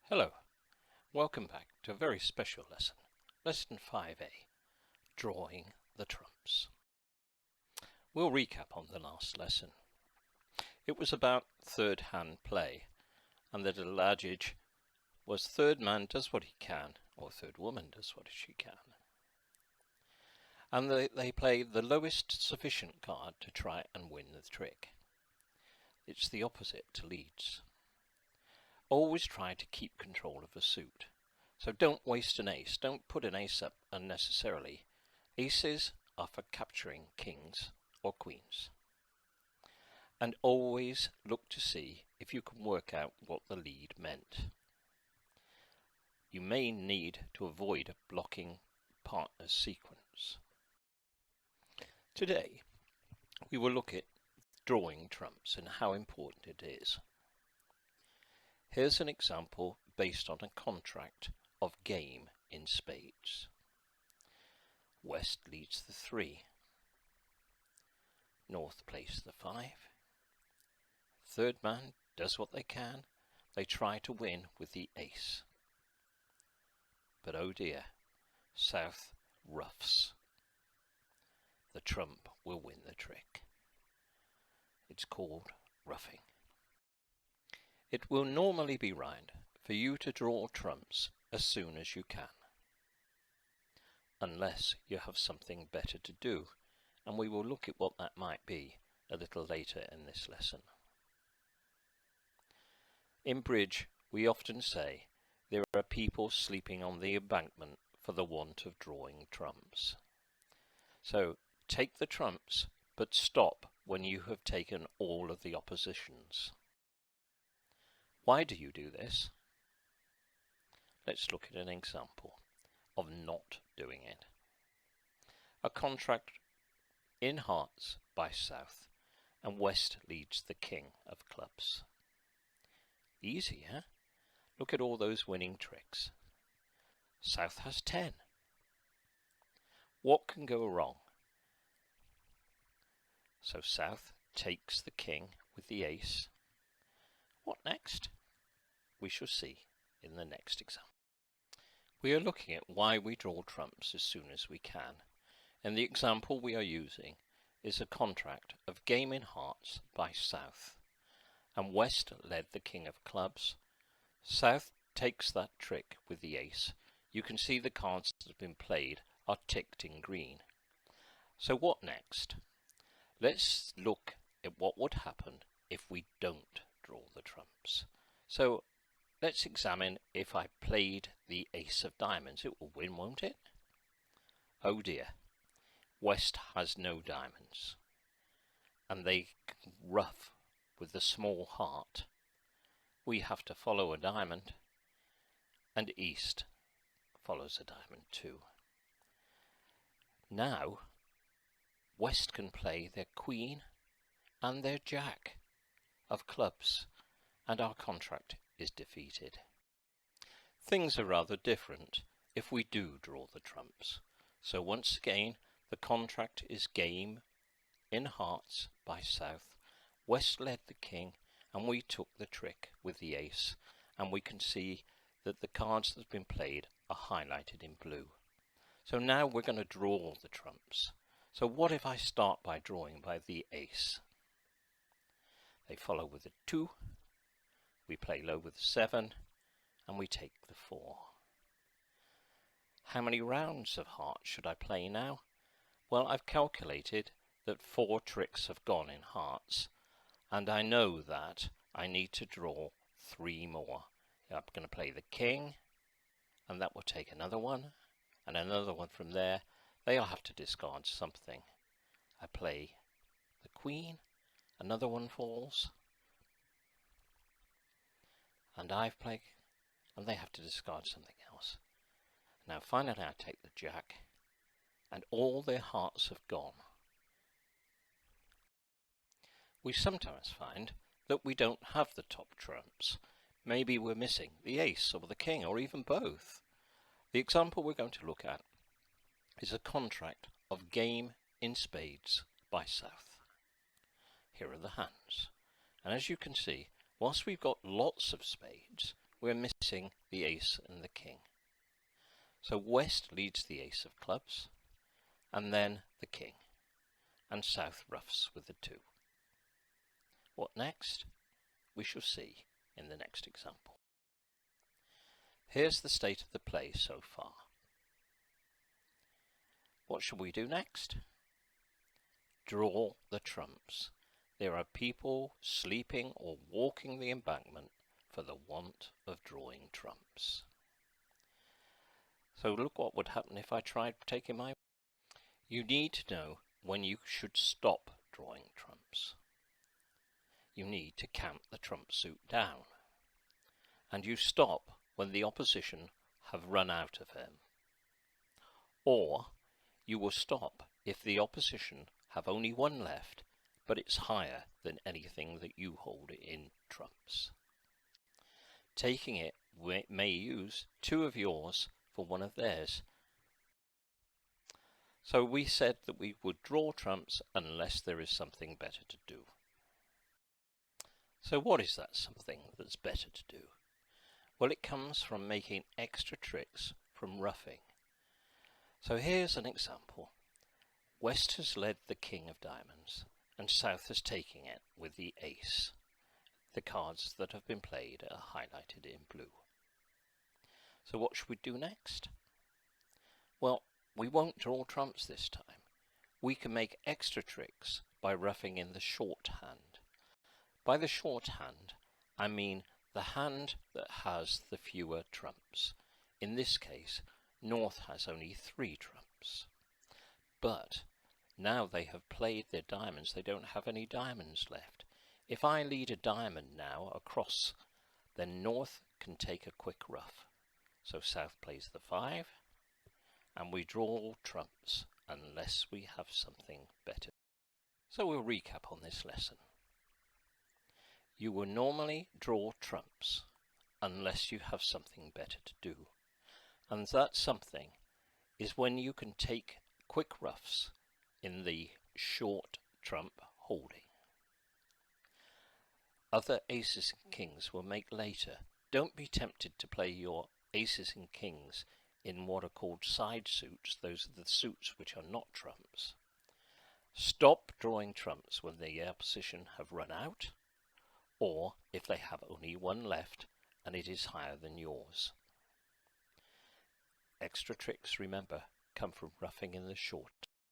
Hello, welcome back to a very special lesson, Lesson 5A, Drawing the Trumps. We'll recap on the last lesson. It was about third hand play, and the little adage was third man does what he can, or third woman does what she can. And they play the lowest sufficient card to try and win the trick. It's the opposite to Leeds. Always try to keep control of a suit. So don't waste an ace. Don't put an ace up unnecessarily. Aces are for capturing kings or queens. And always look to see if you can work out what the lead meant. You may need to avoid a blocking partner's sequence. Today, we will look at drawing trumps and how important it is. Here's an example based on a contract of game in spades. West leads the 3. North plays the 5. Third man does what they can. They try to win with the ace. But oh dear, South roughs. The trump will win the trick. It's called roughing. It will normally be right for you to draw trumps as soon as you can, unless you have something better to do, and we will look at what that might be a little later in this lesson. In bridge, we often say there are people sleeping on the embankment for the want of drawing trumps. So take the trumps, but stop when you have taken all of the oppositions. Why do you do this? Let's look at an example of not doing it. A contract in hearts by South, and West leads the king of clubs. Easy, huh? Look at all those winning tricks. South has 10. What can go wrong? So South takes the king with the ace. What next? We shall see in the next example. We are looking at why we draw trumps as soon as we can, and the example we are using is a contract of game in hearts by South, and West led the king of clubs. South takes that trick with the ace. You can see the cards that have been played are ticked in green. So what next? Let's look at what would happen if we don't draw the trumps. So let's examine if I played the ace of diamonds. It will win, won't it? Oh dear. West has no diamonds, and they rough with the small heart. We have to follow a diamond, and East follows a diamond too. Now West can play their queen and their jack of clubs, and our contract is defeated. Things are rather different if we do draw the trumps. So once again, the contract is game in hearts by South. West led the king, and we took the trick with the ace, and we can see that the cards that have been played are highlighted in blue. So now we're going to draw the trumps. So what if I start by drawing by the ace? They follow with a 2, we play low with a 7, and we take the 4. How many rounds of hearts should I play now? Well, I've calculated that 4 tricks have gone in hearts, and I know that I need to draw 3 more. I'm going to play the king, and that will take another one, and another one from there. They'll have to discard something. I play the queen, another one falls, and I've played, and they have to discard something else. Now finally I take the jack, and all their hearts have gone. We sometimes find that we don't have the top trumps. Maybe we're missing the ace or the king, or even both. The example we're going to look at is a contract of game in spades by South. Here are the hands, and as you can see, whilst we've got lots of spades, we're missing the ace and the king. So West leads the ace of clubs, and then the king, and South ruffs with the 2. What next? We shall see in the next example. Here's the state of the play so far. What shall we do next? Draw the trumps. There are people sleeping or walking the embankment for the want of drawing trumps. So look what would happen if I tried taking my... You need to know when you should stop drawing trumps. You need to count the trump suit down. And you stop when the opposition have run out of him. Or you will stop if the opposition have only 1 left, but it's higher than anything that you hold in trumps. Taking it, we may use 2 of yours for 1 of theirs. So we said that we would draw trumps unless there is something better to do. So what is that something that's better to do? Well, it comes from making extra tricks from ruffing. So here's an example. West has led the king of diamonds, and South is taking it with the ace. The cards that have been played are highlighted in blue. So what should we do next? Well, we won't draw trumps this time. We can make extra tricks by ruffing in the short hand. By the short hand, I mean the hand that has the fewer trumps. In this case, North has only 3 trumps. But now they have played their diamonds, they don't have any diamonds left. If I lead a diamond now across, then North can take a quick ruff. So South plays the 5, and we draw trumps unless we have something better. So we'll recap on this lesson. You will normally draw trumps unless you have something better to do. And that something is when you can take quick ruffs in the short trump holding. Other aces and kings we'll make later. Don't be tempted to play your aces and kings in what are called side suits. Those are the suits which are not trumps. Stop drawing trumps when the opposition have run out, or if they have only 1 left and it is higher than yours. Extra tricks, remember, come from ruffing in the short.